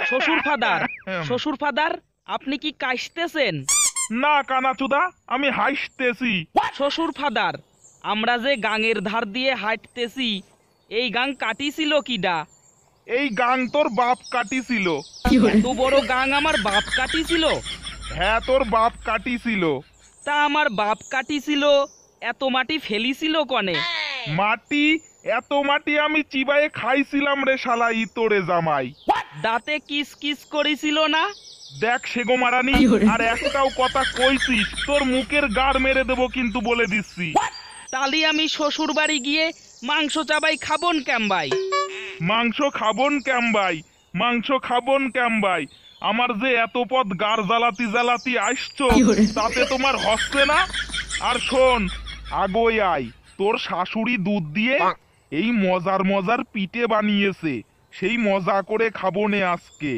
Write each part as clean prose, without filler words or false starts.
শ্বশুর ফাদার, শ্বশুর ফাদার, আপনি কি কাশতেছেন? না কানাচুদা, আমি হাসতেছি। শ্বশুর ফাদার, আমরা যে গাঙের ধার দিয়ে হাঁটতেছি, এই গাং কাটিছিল কিডা? এই গাং তোর বাপ কাটিছিল। এত বড় গাং আমার বাপ কাটিছিল? হ্যাঁ, তোর বাপ কাটিছিল। তা আমার বাপ কাটিছিল, এত মাটি ফেলিছিল কনে? মাটি, এত মাটি আমি চিবায়ে খাইছিলাম রে শালা ইতরে জামাই। দাঁতে কিস কিস করেছিল না? দেখ সেগো মারানি, আর একটাও কথা কইছিস তোর মুখের গাড় মেরে দেবো কিন্তু বলে দিচ্ছি। তালি আমি শ্বশুর বাড়ি গিয়ে মাংস চাবাই খাবন ক্যাম্বাই। মাংস খাবন ক্যাম্বাই, মাংস খাবন ক্যাম্বাই। আমার যে এত পথ গাড় জ্বালাতি জ্বালাতি আসছো, তাতে তোমার হচ্ছে না? আর শোন, আগোই আয়, তোর শাশুড়ি দুধ দিয়ে এই মজার মজার পিঠে বানিয়েছে, সেই মজা করে খাবো নে আজকে।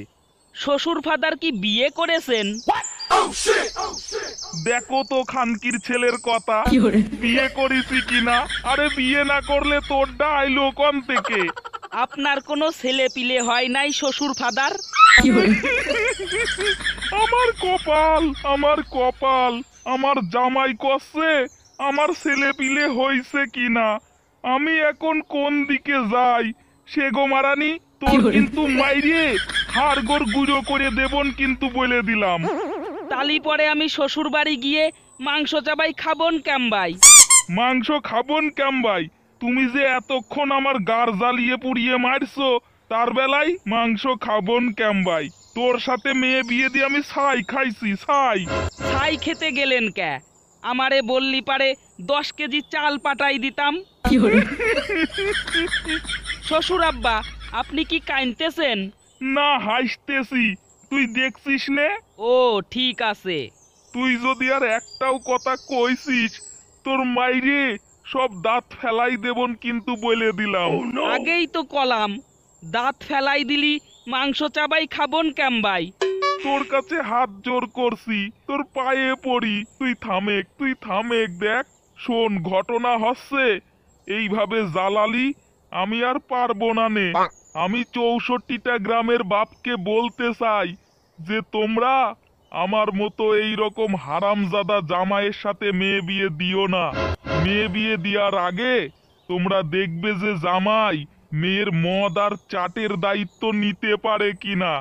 শ্বশুর ফাদার কি বিয়ে করেছেন? দেখো তো খানকির ছেলের কথা, বিয়ে করিসি কিনা। আরে বিয়ে না করলে তোরটা আইলো কোন থেকে? আপনার কোনো ছেলে পিলে হয় নাই শ্বশুর ফাদার? আমার কপাল, আমার কপাল, আমার জামাই কষছে আমার ছেলে পিলে হইছে কিনা। আমি এখন কোন দিকে যাই? সেগো মারানি, তোর কিন্তু মাইরে হাড়গোড় গুঁড়ো করে দেবন কিন্তু বলে দিলাম। তালি পরে আমি শ্বশুর বাড়ি গিয়ে মাংস চাবাই খাবন ক্যাম্বাই। মাংস খাবন ক্যাম্বাই? তুমি যে এতক্ষণ আমার গাড় জ্বালিয়ে পুড়িয়ে মারছো, তার বেলায় মাংস খাবন ক্যাম্বাই? তোর সাথে মেয়ে বিয়ে দিয়ে আমি ছাই খাইছি, ছাই। ছাই খেতে গেলেন কে? আমারে বললি পারে 10 কেজি চাল পাঠাই দিতাম। শ্বশুর আব্বা, আপনি কি কাইনতেছেন? না, হাসতেছি। তুই দেখছিস নে? ও ঠিক আছে। তুই যদি আর একটাও কথা কইছিস, তোর মাইরে সব দাঁত ফেলাই দেবন কিন্তু বলে দিলাম। আগেই তো কলাম, দাঁত ফেলাই দিলি মাংস চাবাই খাবন ক্যাম্বাই। তোর কাছে হাত জোর করছি, তোর পায়ে পড়ি, তুই থামেক, তুই থামেক। দেখ শোন, ঘটনা হচ্ছে এইভাবে জ্বালালি আমি আর পারবো না নে। আমি 64টা গ্রামের বাপকে বলতে চাই যে তোমরা আমার মতো এই রকম হারামজাদা জামাইয়ের সাথে মেয়ে বিয়ে দিও না। মেয়ে বিয়ে দেওয়ার আগে তোমরা দেখবে যে জামাই মেয়ের মদ আর চাটের দায়িত্ব নিতে পারে কিনা,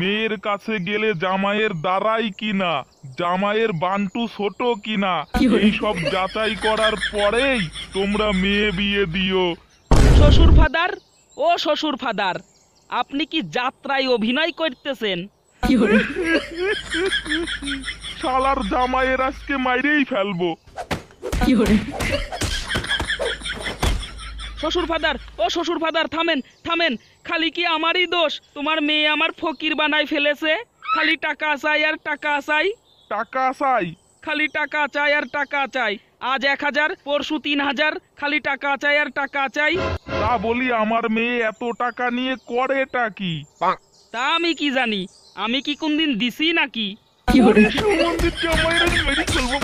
মেয়ের কাছে গেলে জামাইয়ের দাঁড়াই কিনা, জামাইয়ের বান্টু ছোট কিনা, এই সব যাচাই করার পরেই তোমরা মেয়ে বিয়ে দিও। শ্বশুর ফাদার, ও শ্বশুর ফাদার, আপনি কি যাত্রায় অভিনয় করতেছেন? শালার জামাইয়ের আজকে মাইরেই ফেলবো। শ্বশুর ফাদার, ও শ্বশুর ফাদার, থামেন থামেন। খালি কি আমারই দোষ? তোমার মেয়ে আমার ফকির বানাই ফেলেছে। খালি টাকা চাই আর টাকা চাই, টাকা চাই? খালি টাকা চাই আর টাকা চাই। আজ 1000, পরশু 3000, খালি টাকা চাই আর টাকা চাই। তা বলি আমার মেয়ে এত টাকা নিয়ে করেটা কি? তা আমি কি জানি, আমি কি কোনদিন দিছি নাকি? সুমন্দির জামাইয়ের মেরে ফেলবো।